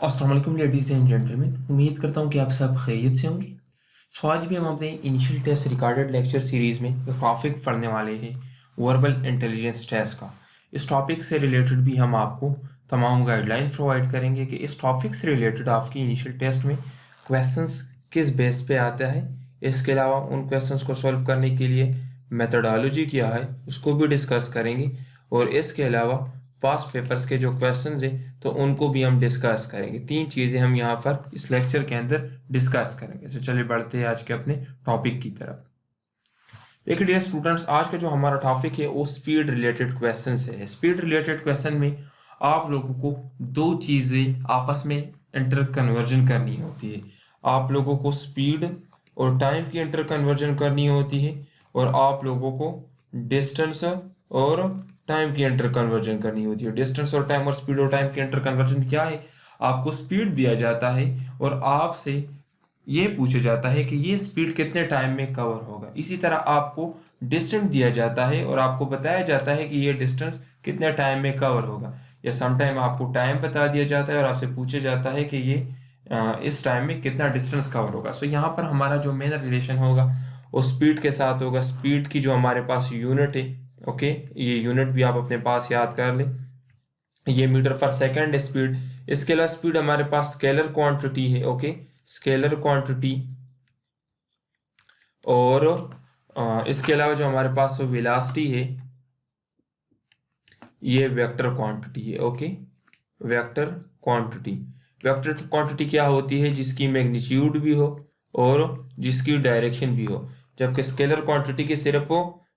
अस्सलाम वालेकुम ladies and gentleman. उम्मीद करता हूँ कि आप सब खैरियत से होंगे। आज भी हम अपने initial test recorded lecture series में एक टॉपिक पढ़ने वाले हैं, वर्बल इंटेलिजेंस टेस्ट का। इस टॉपिक से रिलेटेड भी हम आपको तमाम गाइडलाइन प्रोवाइड करेंगे कि इस टॉपिक से रिलेटेड आपकी इनिशियल टेस्ट में क्वेश्चंस किस बेस पे आता है। इसके अलावा उन क्वेश्चंस को सॉल्व करने के लिए मेथडोलॉजी क्या है उसको भी डिस्कस करेंगे, और इसके अलावा पास्ट पेपर्स के जो क्वेश्चंस हैं तो उनको भी हम डिस्कस करेंगे। तीन चीज़ें हम यहाँ पर इस लेक्चर के अंदर डिस्कस करेंगे। तो चलिए बढ़ते हैं आज के अपने टॉपिक की तरफ। देखिए डियर स्टूडेंट्स, आज का जो हमारा टॉपिक है वो स्पीड रिलेटेड क्वेश्चन है। स्पीड रिलेटेड क्वेश्चन में आप लोगों को दो चीज़ें आपस में इंटर कन्वर्जन करनी होती है। आप लोगों को स्पीड और टाइम की इंटर कन्वर्जन करनी होती है, और आप लोगों को डिस्टेंस और टाइम की इंटर कन्वर्जन करनी होती है। डिस्टेंस और टाइम और स्पीड और टाइम की इंटर कन्वर्जन क्या है? आपको स्पीड दिया जाता है और आपसे ये पूछा जाता है कि ये स्पीड कितने टाइम में कवर होगा। इसी तरह आपको डिस्टेंस दिया जाता है और आपको बताया जाता है कि ये डिस्टेंस कितने टाइम में कवर होगा, या समटाइम आपको टाइम बता दिया जाता है और आपसे पूछा जाता है कि ये इस टाइम में कितना डिस्टेंस कवर होगा। सो यहाँ पर हमारा जो मेन रिलेशन होगा वो स्पीड के साथ होगा। स्पीड की जो हमारे पास यूनिट है, ओके, ये यूनिट भी आप अपने पास याद कर लें, ये मीटर पर सेकंड है स्पीड। इसके अलावा स्पीड हमारे पास स्केलर क्वांटिटी है, ओके, स्केलर क्वांटिटी। और इसके अलावा जो हमारे पास वेलोसिटी है ये वेक्टर क्वांटिटी है, okay, vector quantity. Vector quantity क्या होती है? जिसकी मैग्नीट्यूड भी हो और जिसकी डायरेक्शन भी हो, जबकि स्केलर क्वांटिटी की सिर्फ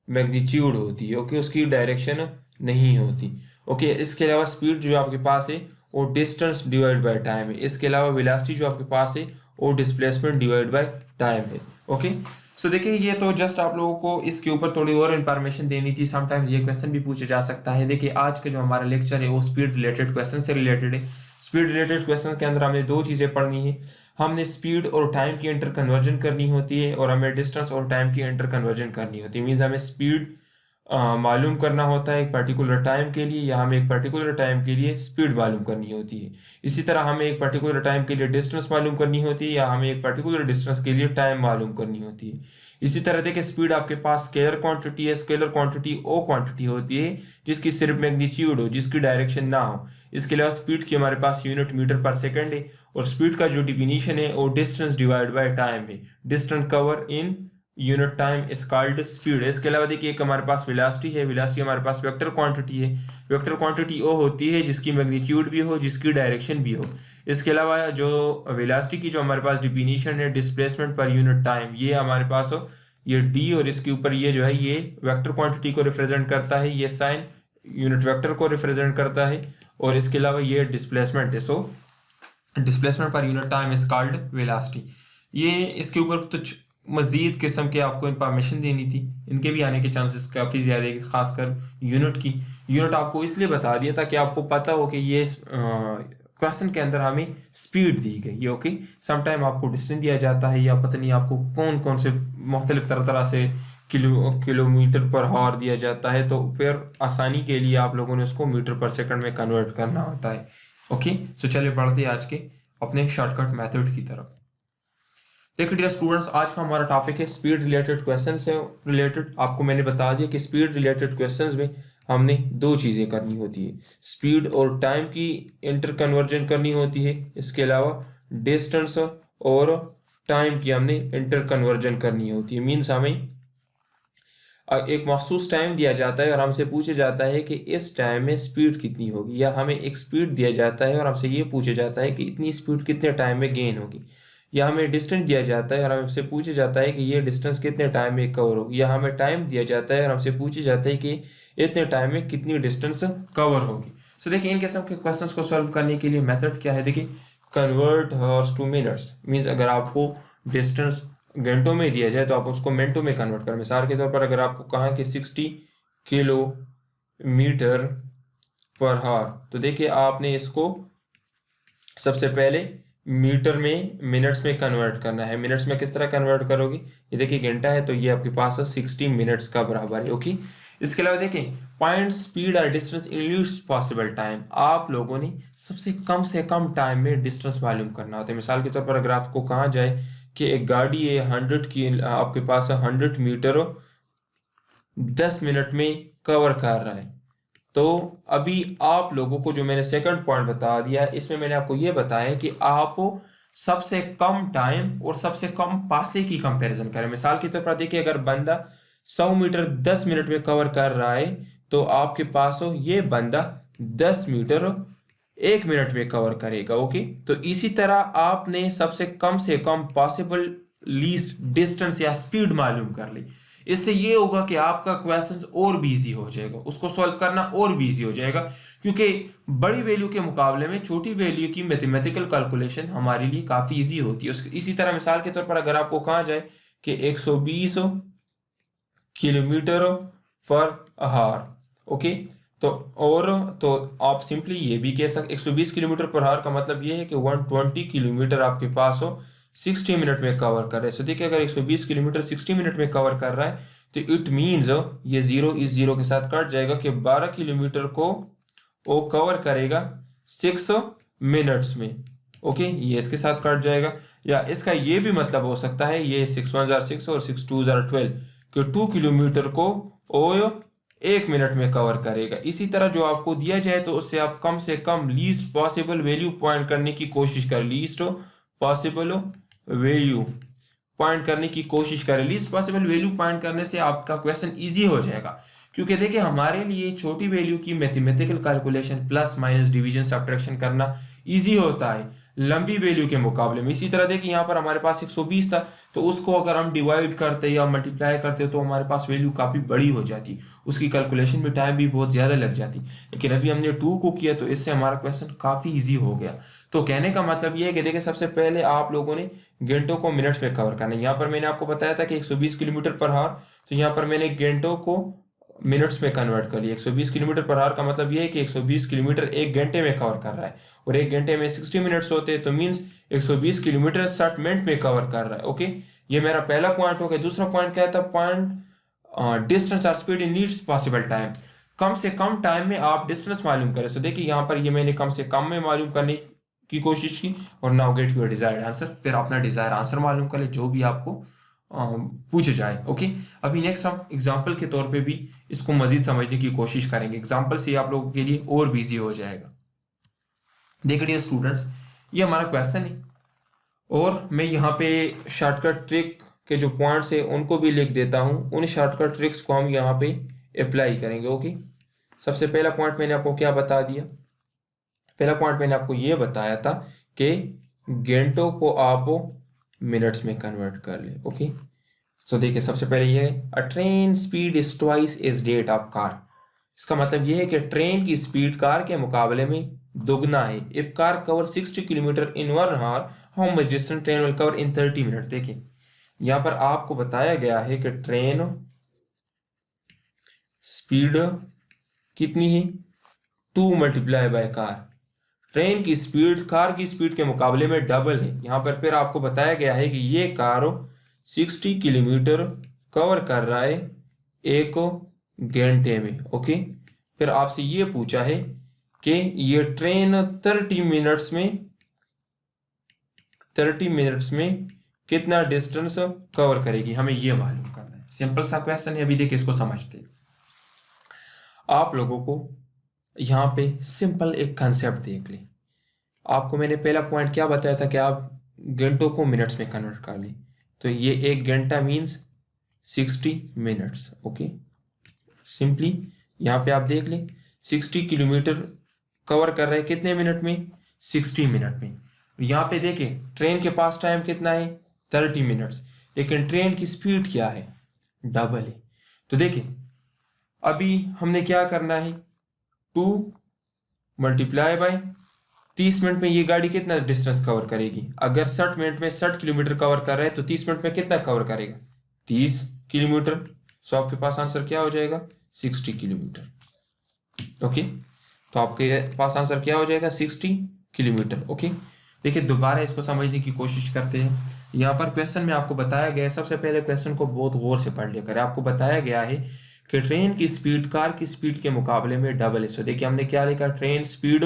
मैग्नीट्यूड होती है, ओके, उसकी डायरेक्शन नहीं होती, ओके। इसके अलावा स्पीड जो आपके पास है वो डिस्टेंस डिवाइड बाय टाइम है। इसके अलावा वेलोसिटी जो आपके पास है वो डिस्प्लेसमेंट डिवाइड बाय टाइम है, ओके। सो देखिए, ये तो जस्ट आप लोगों को इसके ऊपर थोड़ी और इन्फॉर्मेशन देनी थी। समटाइम्स ये क्वेश्चन भी पूछा जा सकता है। देखिए, आज का जो हमारा लेक्चर है वो स्पीड रिलेटेड क्वेश्चन से रिलेटेड है। स्पीड रिलेटेड क्वेश्चन के अंदर हमें दो चीज़ें पढ़नी है। हमने स्पीड और टाइम की इंटर कन्वर्जन करनी होती है, और हमें डिस्टेंस और टाइम की इंटर कन्वर्जन करनी होती है। मीन्स हमें स्पीड मालूम करना होता है एक पर्टिकुलर टाइम के लिए, या हमें एक पर्टिकुलर टाइम के लिए स्पीड मालूम करनी होती है। इसी तरह हमें एक पर्टिकुलर टाइम के लिए डिस्टेंस मालूम करनी होती है, या हमें एक पर्टिकुलर डिस्टेंस के लिए टाइम मालूम करनी होती है। इसी तरह देखिए, स्पीड आपके पास स्केलर क्वांटिटी है। स्केलर क्वांटिटी वो क्वांटिटी होती है जिसकी सिर्फ मैग्नीट्यूड हो, जिसकी डायरेक्शन ना हो। इसके अलावा स्पीड की हमारे पास यूनिट मीटर पर सेकंड है, और स्पीड का जो डिफिनीशन है वो डिस्टेंस डिवाइड बाय टाइम है। Distance cover in unit time is called speed. इसके अलावा देखिए, एक हमारे पास वेलोसिटी है। वेलोसिटी हमारे पास वेक्टर क्वांटिटी है। वेक्टर क्वांटिटी वो होती है जिसकी मैग्नीट्यूड भी हो, जिसकी डायरेक्शन भी हो। इसके अलावा जो वेलोसिटी की जो हमारे पास डिफिनीशन है डिस्प्लेसमेंट पर यूनिट टाइम, ये हमारे पास हो, ये डी, और इसके ऊपर ये जो है ये वेक्टर क्वांटिटी को रिप्रेजेंट करता है, ये साइन यूनिट वेक्टर को रिप्रेजेंट करता है, और इसके अलावा ये डिस्प्लेसमेंट है। So displacement per unit time is called velocity. ये इसके ऊपर कुछ मजीद किस्म के आपको इंफॉर्मेशन देनी थी, इनके भी आने के चांसेस काफ़ी ज़्यादा है, खासकर यूनिट की। यूनिट आपको इसलिए बता दिया ताकि आपको पता हो कि ये क्वेश्चन के अंदर हमें स्पीड दी गई है, ओके। समटाइम आपको डिस्टेंस दिया जाता है, या पता नहीं आपको कौन कौन से मुख्तलिफ तरह से किलोमीटर पर हावर दिया जाता है, तो फिर आसानी के लिए आप लोगों ने उसको मीटर पर सेकंड में कन्वर्ट करना होता है, ओके। सो चलिए बढ़ते हैं आज के अपने शॉर्टकट मेथड की तरफ। देखिए डियर स्टूडेंट्स, आज का हमारा टॉपिक है स्पीड रिलेटेड क्वेश्चन से रिलेटेड। आपको मैंने बता दिया कि स्पीड रिलेटेड क्वेश्चंस में हमने दो चीज़ें करनी होती है, स्पीड और टाइम की इंटर कन्वर्जन करनी होती है। इसके अलावा डिस्टेंस और टाइम की हमने इंटर कन्वर्जन करनी होती है। मीन्स हमें एक मखसूस टाइम दिया जाता है और हमसे पूछा जाता है कि इस टाइम में स्पीड कितनी होगी, या हमें एक स्पीड दिया जाता है और हमसे ये पूछा जाता है कि इतनी स्पीड कितने टाइम में गेन होगी, या हमें डिस्टेंस दिया जाता है और हमसे पूछा जाता है कि ये डिस्टेंस कितने टाइम में कवर होगी, या हमें टाइम दिया जाता है और हमसे पूछा जाता है कि इतने टाइम में कितनी डिस्टेंस कवर होगी। सो देखिए, इन किस्म के क्वेश्चंस को सॉल्व करने के लिए मेथड क्या है? देखिए, convert horse two minutes. Means अगर आपको डिस्टेंस घंटों में दिया जाए तो आप उसको मिनटों में कन्वर्ट करें। मिसाल के तौर पर अगर आपको कहा कि 60 किलोमीटर पर हावर, तो देखिए आपने इसको सबसे पहले मीटर में मिनट्स में कन्वर्ट करना है। मिनट्स में किस तरह कन्वर्ट करोगे? ये देखिए घंटा है तो ये आपके पास 60 मिनट्स का बराबर है, ओके। इसके अलावा देखें पॉइंट स्पीड और distance in least possible time, आप लोगों ने सबसे से कम टाइम में डिस्टेंस मालूम करना होता है। मिसाल के तौर पर अगर आपको कहा जाए कि एक गाड़ी है 100 की, आपके पास 100 मीटर 10 मिनट में कवर कर रहा है, तो अभी आप लोगों को जो मैंने सेकंड पॉइंट बता दिया है, इसमें मैंने आपको ये बताया कि आप सबसे कम टाइम और सबसे कम फासले की कंपैरिजन करें। मिसाल के तौर पर देखिए अगर बंदा 100 मीटर 10 मिनट में कवर कर रहा है, तो आपके पास हो ये बंदा 10 मीटर 1 मिनट में कवर करेगा। ओके, तो इसी तरह आपने सबसे कम पॉसिबल लीस्ट डिस्टेंस या स्पीड मालूम कर ली। इससे ये होगा कि आपका क्वेश्चन और भी इजी हो जाएगा, उसको सॉल्व करना और भी इजी हो जाएगा, क्योंकि बड़ी वैल्यू के मुकाबले में छोटी वैल्यू की मैथमेटिकल कैलकुलेशन हमारे लिए काफी इजी होती है। इसी तरह मिसाल के तौर पर अगर आपको कहा जाए कि 120 किलोमीटर पर आवर, ओके, तो आप सिंपली ये भी कह सकते 120 किलोमीटर पर आवर का मतलब ये है कि 120 किलोमीटर आपके पास हो 60 मिनट में कवर कर रहे हैं। सो देखिए अगर 120 किलोमीटर 60 मिनट में कवर कर रहा है, तो इट मींस ये 0 इस 0 के साथ कट जाएगा कि 12 किलोमीटर को वो कवर करेगा 6 मिनट्स में। ओके, ये इसके साथ कट जाएगा। या इसका ये भी मतलब हो सकता है, ये 6 1 जार 6 और 6 2 जार 12 कि 2 किलोमीटर को वो 1 मिनट में कवर करेगा। इसी तरह जो आपको दिया जाए तो उससे आप कम से कम लीस्ट पॉसिबल वैल्यू पॉइंट करने की कोशिश करें। लीस्ट पॉसिबल वैल्यू पॉइंट करने की कोशिश करें। लीस्ट पॉसिबल वैल्यू पॉइंट करने से आपका क्वेश्चन इजी हो जाएगा, क्योंकि देखिए हमारे लिए छोटी वैल्यू की mathematical calculation plus minus division subtraction करना इजी होता है लंबी वैल्यू के मुकाबले में। इसी तरह देखिए यहाँ पर हमारे पास 120 था, तो उसको अगर हम डिवाइड करते या मल्टीप्लाई करते तो हमारे पास वैल्यू काफ़ी बड़ी हो जाती, उसकी कैलकुलेशन में टाइम भी बहुत ज़्यादा लग जाती। लेकिन अभी हमने 2 को किया तो इससे हमारा क्वेश्चन काफ़ी ईजी हो गया। तो कहने का मतलब ये है कि देखिए सबसे पहले आप लोगों ने घंटों को मिनट्स में कवर करना है। यहाँ पर मैंने आपको बताया था कि 120 किलोमीटर पर आवर, तो यहाँ पर मैंने घंटों को मिनट्स में कन्वर्ट कर लिया। 120 किलोमीटर पर आवर का मतलब ये है कि 120 किलोमीटर 1 घंटे में कवर कर रहा है, और 1 घंटे में 60 मिनट्स होते हैं, तो मींस 120 किलोमीटर 60 मिनट में कवर कर रहा है। ओके, ये मेरा पहला पॉइंट हो गया। दूसरा पॉइंट क्या था? पॉइंट डिस्टेंस और speed in least possible time, कम से कम टाइम में आप डिस्टेंस मालूम करें। सो देखिए यहाँ पर ये मैंने कम से कम में मालूम करने की कोशिश की, और now get your desired answer. फिर अपना डिजायर्ड आंसर मालूम कर ले जो भी आपको पूछे जाए। ओके, अभी नेक्स्ट हम एग्जाम्पल के तौर पे भी इसको मजीद समझने की कोशिश करेंगे। एग्जाम्पल से आप लोगों के लिए और भी ईजी हो जाएगा। देखिए स्टूडेंट्स, ये हमारा क्वेश्चन है, और मैं यहाँ पे शॉर्टकट ट्रिक के जो पॉइंट्स है उनको भी लिख देता हूँ। उन शॉर्टकट ट्रिक्स को हम यहाँ पे अप्लाई करेंगे। ओके, सबसे पहला पॉइंट मैंने आपको क्या बता दिया? पहला पॉइंट मैंने आपको ये बताया था कि घंटों को आप मिनट्स में कन्वर्ट कर ले। ओके, सो देखिए सबसे पहले ये है अ train speed is twice is rate of car. इसका मतलब ये है कि ट्रेन की स्पीड कार के मुकाबले में दुगना है। If car cover 60 kilometre in 1 hour, how much distance train will cover in 30 minutes. देखिए यहाँ पर आपको बताया गया है कि ट्रेन स्पीड कितनी है? 2 मल्टीप्लाई बाय कार। ट्रेन की स्पीड कार की स्पीड के मुकाबले में डबल है। यहाँ पर फिर आपको बताया गया है कि ये कार 60 किलोमीटर कवर कर रहा है 1 घंटे में। ओके, फिर आपसे ये पूछा है कि ये ट्रेन 30 मिनट्स में कितना डिस्टेंस कवर करेगी, हमें ये मालूम करना है। सिंपल सा क्वेश्चन है। अभी देखिए इसको समझते हैं। आप लोगों को यहाँ पे सिंपल एक कंसेप्ट देख ले। आपको मैंने पहला पॉइंट क्या बताया था कि आप घंटों को मिनट्स में कन्वर्ट कर ली, तो ये 1 घंटा मीन्स 60 मिनट्स। ओके, सिंपली यहाँ पे आप देख लें 60 किलोमीटर कवर कर रहे हैं कितने मिनट में? 60 मिनट में। यहाँ पे देखें ट्रेन के पास टाइम कितना है? 30 मिनट्स, लेकिन ट्रेन की स्पीड क्या है? डबल है। तो देखिए अभी हमने क्या करना है? 2 मल्टीप्लाई बाय 30 मिनट में ये गाड़ी कितना डिस्टेंस कवर करेगी? अगर 60 मिनट में 60 किलोमीटर कवर कर रहा है तो 30 मिनट में कितना कवर करेगा? 30 किलोमीटर। सो आपके पास आंसर क्या हो जाएगा? 60 किलोमीटर। ओके, तो आपके पास आंसर क्या हो जाएगा? 60 किलोमीटर। ओके, देखिए दोबारा इसको समझने की कोशिश करते हैं। यहाँ पर क्वेश्चन में आपको बताया गया है, सबसे पहले क्वेश्चन को बहुत गौर से पढ़ लिया करें। आपको बताया गया है कि ट्रेन की स्पीड कार की स्पीड के मुकाबले में डबल है। सो देखिए हमने क्या लिखा, train speed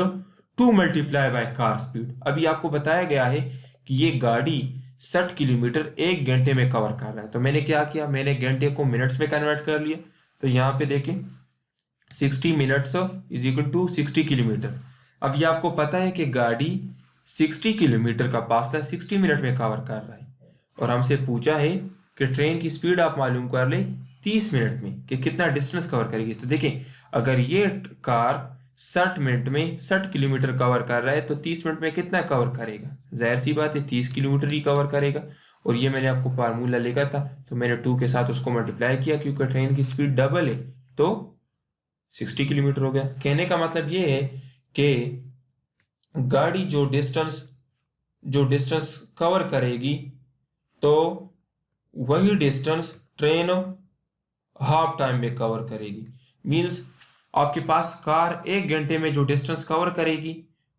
2 multiply by car speed. अभी आपको बताया गया है कि ये गाड़ी 60 किलोमीटर 1 घंटे में कवर कर रहा है। तो मैंने क्या किया, मैंने घंटे को मिनट्स में कन्वर्ट कर लिया। तो यहाँ पे देखें 60 minutes is equal to 60 kilometre. अब ये आपको पता है कि गाड़ी 60 किलोमीटर का फासला 60 मिनट में कवर कर रहा है, और हमसे पूछा है कि ट्रेन की स्पीड आप मालूम कर ले 30 मिनट में कि कितना डिस्टेंस कवर करेगी। तो देखें अगर ये कार 60 मिनट में 60 किलोमीटर कवर कर रहा है तो 30 मिनट में कितना कवर करेगा, जाहिर सी बात है 30 किलोमीटर ही कवर करेगा। और ये मैंने आपको फार्मूला लिखा था, तो मैंने 2 के साथ उसको मल्टीप्लाई किया, क्योंकि ट्रेन की स्पीड डबल है तो 60 किलोमीटर हो गया। कहने का मतलब ये है कि गाड़ी जो डिस्टेंस कवर करेगी तो वही डिस्टेंस ट्रेन हाफ टाइम में कवर करेगी। मींस आपके पास कार 1 घंटे में जो डिस्टेंस कवर करेगी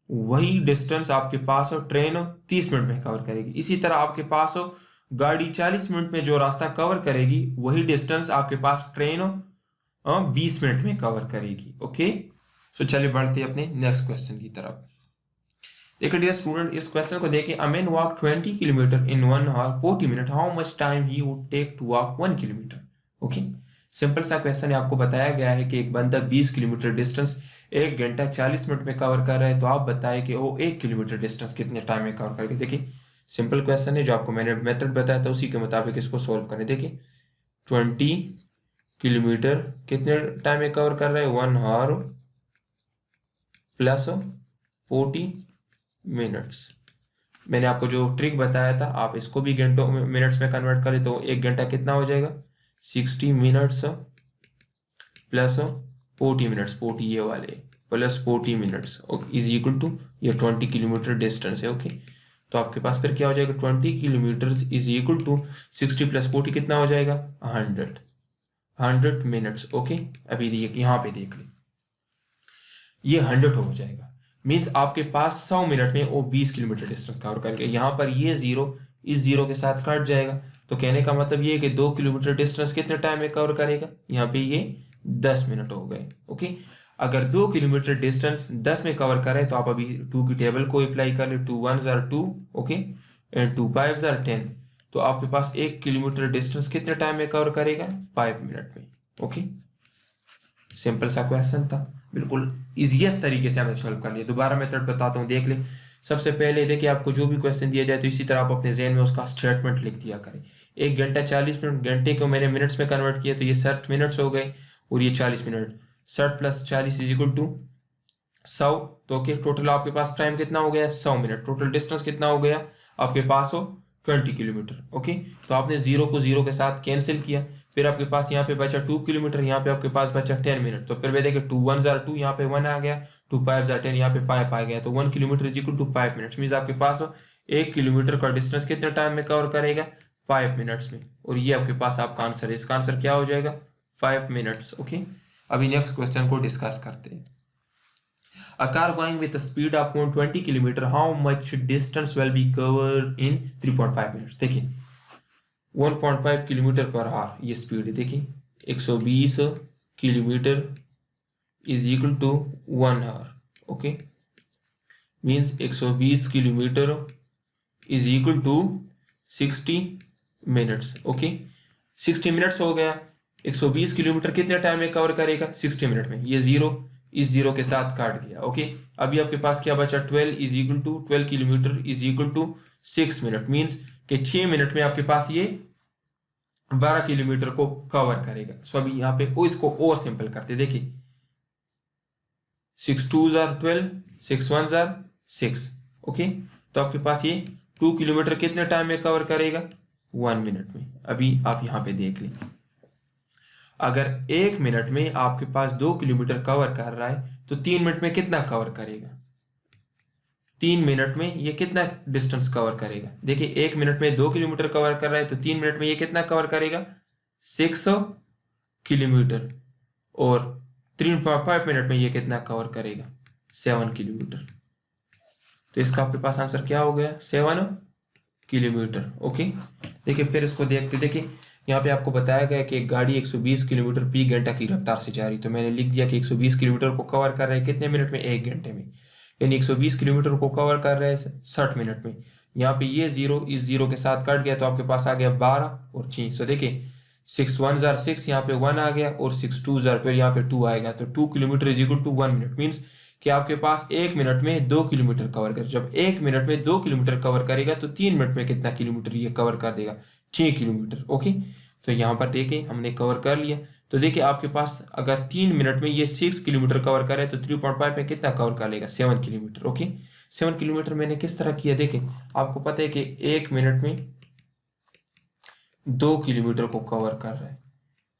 वही डिस्टेंस आपके पास ट्रेन 30 मिनट में कवर करेगी। इसी तरह आपके पास गाड़ी 40 मिनट में जो रास्ता कवर करेगी वही डिस्टेंस आपके पास ट्रेन 20 मिनट में कवर करेगी। ओके, सो चलिए बढ़ते हैं अपने नेक्स्ट क्वेश्चन की तरफ। देखिए डियर स्टूडेंट, इस क्वेश्चन को देखिए, a man walk 20 kilometre in 1 hour 40 minute, how much time he would take to walk 1 kilometre. Okay, simple सा क्वेश्चन है, आपको बताया गया है कि एक बंदा 20 किलोमीटर डिस्टेंस 1 घंटा 40 मिनट में कवर कर रहा है, तो आप बताएं कि वो 1 किलोमीटर डिस्टेंस कितने टाइम में कवर करेगा। देखिए सिंपल क्वेश्चन है, जो आपको मैंने मेथड बताया था उसी के मुताबिक इसको सोल्व करें। देखिए 20 किलोमीटर कितने टाइम में कवर कर रहा है, 1 आवर प्लस 40 मिनट्स। मैंने आपको जो ट्रिक बताया था आप इसको भी घंटों मिनट्स में कन्वर्ट करें तो 1 घंटा कितना हो जाएगा, 60 मिनट्स प्लस 40 मिनट्स, 40 ये वाले plus 40 minutes is equal to ये 20 किलोमीटर डिस्टेंस है। ओके, तो आपके पास फिर क्या हो जाएगा, 20 kilometre is equal to 60 plus 40 कितना हो जाएगा, 100 मिनट्स। ओके, अभी यहाँ पे देख लें, ये 100 हो जाएगा। मीन्स आपके पास 100 मिनट में वो 20 किलोमीटर डिस्टेंस कवर करके, यहाँ पर ये जीरो इस जीरो के साथ कट जाएगा। तो कहने का मतलब ये है कि 2 किलोमीटर डिस्टेंस कितने टाइम में कवर करेगा, यहाँ पे ये 10 मिनट हो गए। ओके, अगर 2 किलोमीटर डिस्टेंस 10 में कवर करें तो आप अभी 2 की टेबल को अप्लाई कर ले, 2 1s are 2, okay, and 2 5s are 10। तो आपके पास 1 किलोमीटर डिस्टेंस कितने टाइम में कवर करेगा, 5 मिनट में। ओके, सिंपल सा क्वेश्चन था, बिल्कुल इजीएस्ट तरीके से हमें सॉल्व कर लिया। दोबारा मेथड बताता हूँ, देख ले। सबसे पहले देखिए आपको जो भी क्वेश्चन दिया जाए तो इसी तरह आप अपने ज़हन में उसका स्टेटमेंट लिख दिया करें। 1 घंटा 40 मिनट, घंटे को मैंने मिनट्स में कन्वर्ट किया तो ये 60 मिनट्स हो गए, और ये 40 minute, 60 plus 40 is equal to 100। तो ओके, टोटल आपके पास टाइम कितना हो गया, 100 मिनट। टोटल डिस्टेंस कितना हो गया आपके पास 20 किलोमीटर। ओके, तो आपने जीरो को जीरो के साथ कैंसिल किया, फिर आपके पास यहाँ पे बचा 2 किलोमीटर, यहाँ पे आपके पास बचा 10 मिनट। तो फिर वे देखें 2 1s are 2, यहाँ पे 1 आ गया, 2 5s are 10, यहाँ पे 5 आ गया, तो 1 kilometre is equal to 5 minutes. Means आपके पास 1 किलोमीटर का डिस्टेंस कितने टाइम में कवर करेगा, 5 मिनट्स में। और ये आपके पास आपका आंसर है, इसका आंसर क्या हो जाएगा, 5 मिनट्स। ओके, अभी नेक्स्ट क्वेश्चन को डिस्कस करते हैं। A car going with a speed of 20 kilometre, how much distance will be covered in 3.5 minutes। देखिए 1.5 किलोमीटर पर आवर ये स्पीड है। देखिए 120 kilometre is equal to 1 hour. Okay, means 120 kilometre is equal to 60 minutes. Okay, 60 minutes हो गया। 120 kilometre कितने time में cover करेगा, 60 minute में। ये जीरो इस जीरो के साथ काट गया। ओके, अभी आपके पास क्या बचा, 12 is equal to 12 kilometre is equal to 6 minute. Means कि 6 मिनट में आपके पास ये 12 किलोमीटर को कवर करेगा। सो अभी यहाँ पे इसको और सिंपल करते, देखिए 6 2s are 12, 6 1s are 6। Okay, तो आपके पास ये 2 किलोमीटर कितने टाइम में कवर करेगा, 1 मिनट में। अभी आप यहाँ पे देख लें, अगर 1 मिनट में आपके पास 2 किलोमीटर कवर कर रहा है तो 3 मिनट में कितना कवर करेगा, 3 मिनट में ये कितना डिस्टेंस कवर करेगा। देखिए 1 मिनट में 2 किलोमीटर कवर कर रहा है तो 3 मिनट में ये कितना कवर करेगा, 600 किलोमीटर। और 3.5 मिनट में ये कितना कवर करेगा, 7 किलोमीटर। तो इसका आपके पास आंसर क्या हो गया, 7 किलोमीटर। ओके, देखिए फिर इसको देखते, देखिए यहाँ पे आपको बताया गया कि एक गाड़ी 120 किलोमीटर फी घंटा की रफ्तार से जा रही, तो मैंने लिख दिया कि 120 किलोमीटर को कवर कर रहे हैं कितने मिनट में, 1 घंटे में। यानी 120 किलोमीटर को कवर कर रहे हैं 60 मिनट में। यहाँ पे ये जीरो इस जीरो के साथ कट गया तो आपके पास आ गया 12 और 6। सो देखिए 6 1 जार 6, यहाँ पे 1 आ गया, और 6 2 जार, फिर यहाँ पे 2 आएगा, तो 2 kilometre is equal to 1 minute. Means कि आपके पास 1 मिनट में 2 किलोमीटर कवर कर, जब 1 मिनट में 2 किलोमीटर कवर करेगा तो 3 मिनट में कितना किलोमीटर ये कवर कर देगा, 6 किलोमीटर। ओके, तो यहाँ पर देखें हमने कवर कर लिया। तो देखिए आपके पास अगर 3 मिनट में ये 6 किलोमीटर कवर करे तो 3.5 में कितना कवर कर लेगा, 7 किलोमीटर। ओके, 7 किलोमीटर मैंने किस तरह किया, देखें आपको पता है कि 1 मिनट में 2 किलोमीटर को कवर कर रहा है,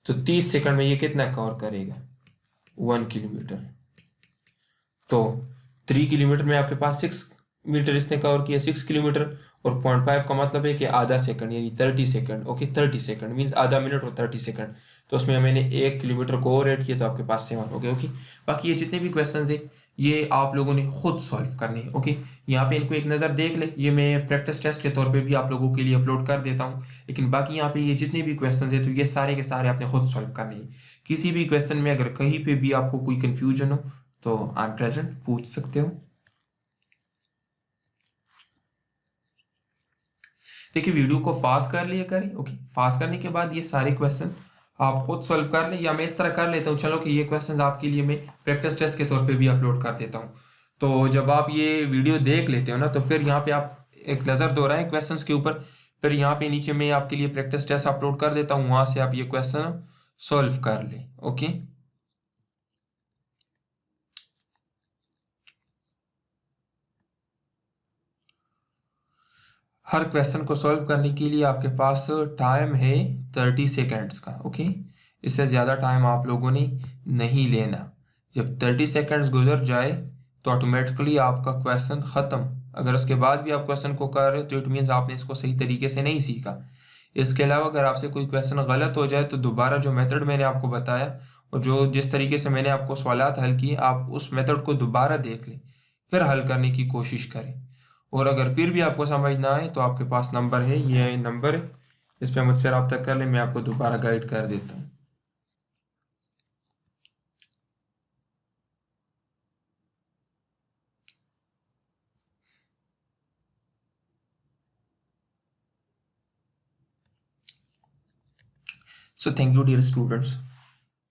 तो 30 सेकंड में ये कितना कवर करेगा, 1 किलोमीटर। तो 3 किलोमीटर में आपके पास 6 मीटर इसने कवर किया, 6 किलोमीटर, और 0.5 का मतलब है कि आधा सेकंड, यानी 30 सेकंड। ओके, 30 सेकंड मीन्स आधा मिनट और 30 सेकंड। तो उसमें मैंने 1 किलोमीटर को और ऐड किया तो आपके पास 7 हो गए। ओके, बाकी ये जितने भी क्वेश्चन है ये आप लोगों ने खुद सॉल्व करने हैं। ओके, यहाँ पे इनको एक नज़र देख ले, ये मैं प्रैक्टिस टेस्ट के तौर पे भी आप लोगों के लिए अपलोड कर देता हूँ, लेकिन बाकी यहाँ पे ये जितने भी क्वेश्चन है तो ये सारे के सारे आपने खुद सॉल्व करने हैं। किसी भी क्वेश्चन में अगर कहीं पे भी आपको कोई कंफ्यूजन हो तो आई एम प्रेजेंट, पूछ सकते हो। देखिए वीडियो को फास्ट कर लिया करें। ओके, फास्ट करने के बाद ये सारे क्वेश्चन आप खुद सॉल्व कर लें, या मैं इस तरह कर लेता हूँ, चलो कि ये क्वेश्चंस आपके लिए मैं प्रैक्टिस टेस्ट के तौर पे भी अपलोड कर देता हूँ। तो जब आप ये वीडियो देख लेते हो ना, तो फिर यहाँ पे आप एक नज़र दोहराएं क्वेश्चंस के ऊपर, फिर यहाँ पे नीचे मैं आपके लिए प्रैक्टिस टेस्ट अपलोड कर देता हूँ, वहाँ से आप ये क्वेश्चन सॉल्व कर लें। ओके, हर क्वेश्चन को सॉल्व करने के लिए आपके पास टाइम है 30 सेकेंड्स का। ओके, इससे ज़्यादा टाइम आप लोगों ने नहीं लेना। जब 30 सेकेंड्स गुजर जाए तो ऑटोमेटिकली आपका क्वेश्चन ख़त्म। अगर उसके बाद भी आप क्वेश्चन को कर रहे हो तो इट मीन्स आपने इसको सही तरीके से नहीं सीखा। इसके अलावा अगर आपसे कोई क्वेश्चन गलत हो जाए तो दोबारा जो मेथड मैंने आपको बताया और जो जिस तरीके से मैंने आपको सवालात हल किए, आप उस मेथड को दोबारा देख लें, फिर हल करने की कोशिश करें। और अगर फिर भी आपको समझ ना आए तो आपके पास नंबर है, ये नंबर है, इस पर मुझसे रब्ता कर ले, मैं आपको दोबारा गाइड कर देता हूँ। So thank you dear students.